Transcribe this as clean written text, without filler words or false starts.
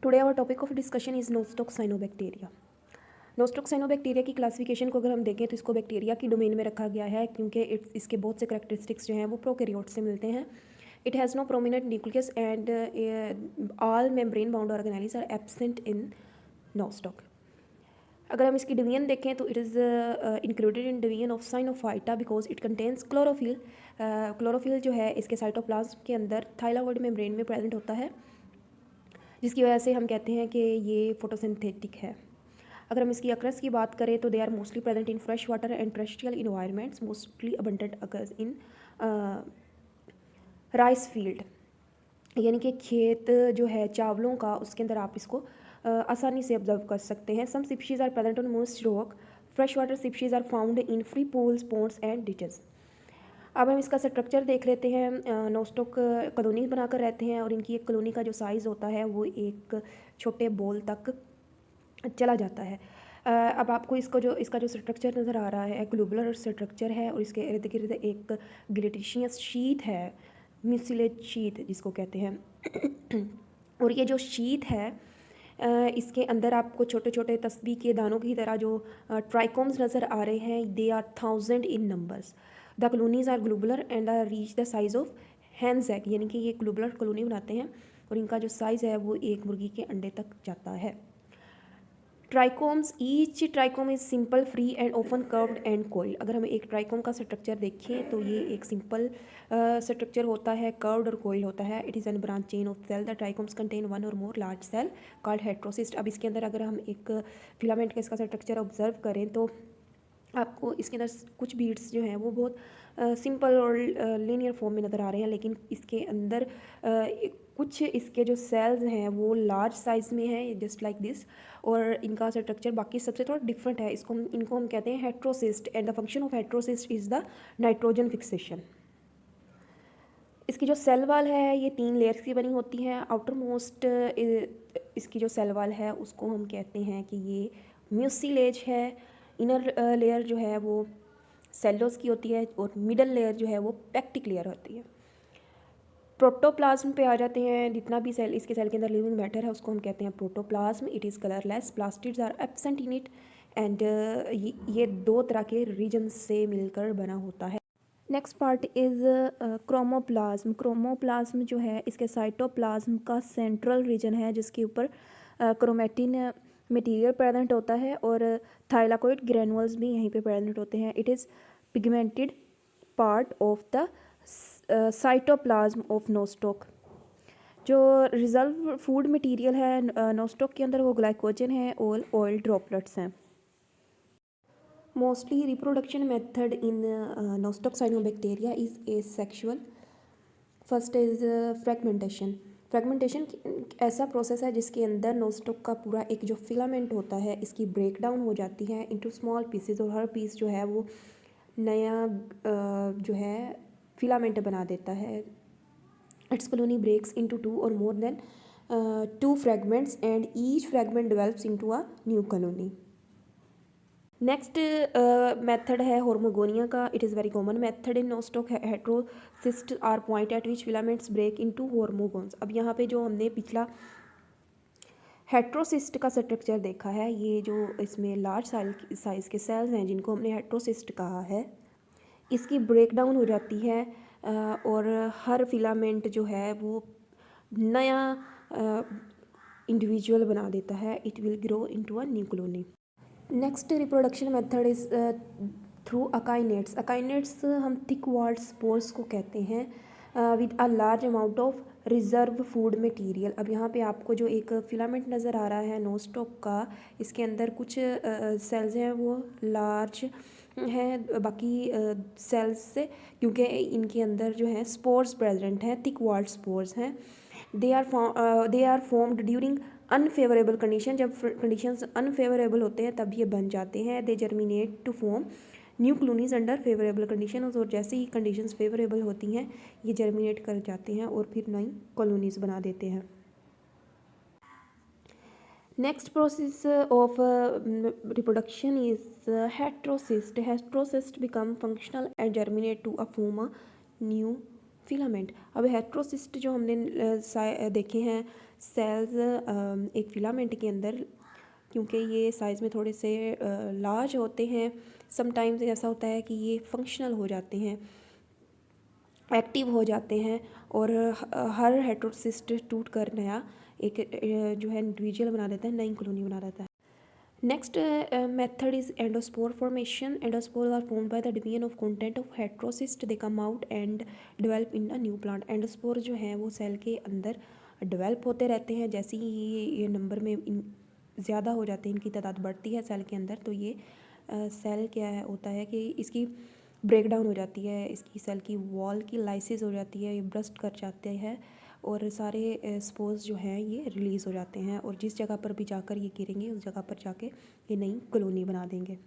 Today our topic of discussion is nostoc cyanobacteria. Nostoc cyanobacteria की classification को अगर हम देखें तो इसको बैक्टीरिया की डोमेन में रखा गया है क्योंकि इसके बहुत से करैक्टरिस्टिक्स जो हैं वो प्रोकैरियोट से मिलते हैं। It has no prominent nucleus and all membrane bound organelles are absent in Nostoc. अगर हम इसकी डिवीजन देखें तो it is included in division of Cyanophyta because it contains chlorophyll. Chlorophyll जो है इसके साइटोप्लाज्म के अंदर थाइलावॉइड मेम्ब्रेन में प्रेजेंट होता है, जिसकी वजह से हम कहते हैं कि ये फोटोसिंथेटिक है। अगर हम इसकी अक्रस की बात करें तो they are mostly present in fresh water and terrestrial environments, mostly abundant occurs in rice field, यानी कि खेत जो है चावलों का, उसके अंदर आप इसको आसानी से ऑब्जर्व कर सकते हैं। Some species are present on most rock. Fresh water species are found in free pools, ponds and ditches. अब हम इसका स्ट्रक्चर देख लेते हैं। नोस्टॉक कॉलोनी बनाकर रहते हैं और इनकी एक कॉलोनी का जो साइज़ होता है वो एक छोटे बॉल तक चला जाता है। अब आपको इसका जो स्ट्रक्चर नज़र आ रहा है ग्लोबुलर स्ट्रक्चर है और इसके इर्द गिर्द एक ग्लिटिशियस शीथ है, म्यूसिलेज शीथ जिसको कहते हैं। और ये जो शीथ है इसके अंदर आपको छोटे छोटे तस्बीह के दानों की तरह जो ट्राइकोम्स नज़र आ रहे हैं। They are 1000 in numbers. The colonies are globular and are reach the size of hen's egg, यानी कि ये ग्लोबुलर कॉलोनी बनाते हैं और इनका जो साइज़ है वो एक मुर्गी के अंडे तक जाता है। Trichomes, each trichome is simple, free and open curved and coil. अगर हमें एक ट्राइकोम का स्ट्रक्चर देखें तो ये एक सिंपल स्ट्रक्चर होता है, कर्व्ड और कोइल होता है। It is an branch chain of cell. The trichomes contain one or more large cell called heterocyst. अब इसके अंदर अगर हम एक फिलामेंट का इसका स्ट्रक्चर ऑब्जर्व करें तो आपको इसके अंदर कुछ बीड्स जो हैं वो बहुत सिंपल और लीनियर फॉर्म में नज़र आ रहे हैं, लेकिन इसके अंदर कुछ इसके जो सेल्स हैं वो लार्ज साइज़ में हैं, जस्ट लाइक दिस, और इनका स्ट्रक्चर बाकी सबसे थोड़ा डिफरेंट है। इनको हम कहते हैं heterocyst and the function of heterocyst is the nitrogen fixation. इसकी जो सेल वाल है ये 3 लेयर्स की बनी होती है। आउटर मोस्ट इसकी जो सेल वाल है उसको हम कहते हैं कि ये म्यूसिलेज है। इनर लेयर जो है वो सेलोस की होती है और मिडल लेयर जो है वो पेक्टिक लेयर होती है। प्रोटोप्लाज्म पे आ जाते हैं। जितना भी सेल इसके सेल के अंदर लिविंग मैटर है उसको हम कहते हैं protoplasm. It is colourless, plastids are absent in it and ये 2 तरह के रीजन से मिलकर बना होता है। Next part is chromoplasm. Chromoplasm जो है इसके साइटोप्लाज्म का सेंट्रल रीजन है जिसके ऊपर क्रोमेटिन मटेरियल प्रेजेंट होता है और थाइलाकोइड ग्रेनुअल्स भी यहीं पे प्रेजेंट होते हैं। It is pigmented part of the cytoplasm of Nostoc. जो रिजर्व फूड मटेरियल है नोस्टॉक के अंदर वो ग्लाइकोजन है और ऑयल ड्रॉपलेट्स हैं। Mostly reproduction method in Nostoc cyanobacteria is asexual. First is fragmentation. Fragmentation ऐसा प्रोसेस है जिसके अंदर नोस्टॉक का पूरा एक जो फिलामेंट होता है इसकी ब्रेक डाउन हो जाती है इनटू स्मॉल पीसेस और हर पीस जो है वो नया जो है फिलामेंट बना देता है। It's colony breaks into 2 or more than 2 fragments and each fragment develops into a new colony. Next method है होर्मोगोनिया का। It is very common method in Nostoc. Heterocyst are point at which filaments break into hormogones. अब यहाँ पे जो हमने पिछला heterocyst का structure देखा है, ये जो इसमें लार्ज साइज़ के सेल्स हैं जिनको हमने हेट्रोसिस्ट कहा है, इसकी ब्रेक डाउन हो जाती है और हर फिलामेंट जो है वो नया इंडिविजुअल बना देता है। It will grow into a new colony. Next reproduction method is through akinetes. Akinetes हम थिक वॉल्ड स्पोर्स को कहते हैं with a large amount of reserve food material. अब यहाँ पे आपको जो एक फिलामेंट नज़र आ रहा है नोस्टॉक का, इसके अंदर कुछ सेल्स हैं वो लार्ज हैं बाकी सेल्स से, क्योंकि इनके अंदर जो है स्पोर्स प्रेजेंट हैं, थिक वॉल्ड स्पोर्स हैं। They are formed during unfavourable condition. जब कंडीशंस अनफेवरेबल होते हैं तब ये बन जाते हैं। They germinate to form new colonies under favourable condition. और जैसे ही कंडीशंस फेवरेबल होती हैं ये जर्मिनेट कर जाते हैं और फिर नई कॉलोनीज बना देते हैं। Next process of reproduction is heterocyst. Heterocyst become functional and germinate to a form a new filament. अब हेट्रोसिस्ट जो हमने देखे हैं सेल्स एक फिलामेंट के अंदर, क्योंकि ये साइज़ में थोड़े से लार्ज होते हैं, समटाइम्स ऐसा होता है कि ये फंक्शनल हो जाते हैं, एक्टिव हो जाते हैं, और हर हेट्रोसिस्ट टूट कर नया एक जो है इंडिविजुअल बना देता है, नई कॉलोनी बना देता है। Next method is endospore formation. Endospores are formed by the division of content of heterocyst. They come out and develop in a new plant. Endospore जो हैं वो सेल के अंदर डेवलप होते रहते हैं। जैसे ही ये नंबर में ज़्यादा हो जाते हैं, इनकी तादाद बढ़ती है सेल के अंदर, तो ये सेल क्या है होता है कि इसकी ब्रेक डाउन हो जाती है, इसकी सेल की वॉल की लाइसिस हो जाती है, ये ब्रस्ट कर जाते हैं और सारे स्पोर्स जो हैं ये रिलीज़ हो जाते हैं, और जिस जगह पर भी जाकर ये गिरेंगे उस जगह पर जाके ये नई कॉलोनी बना देंगे।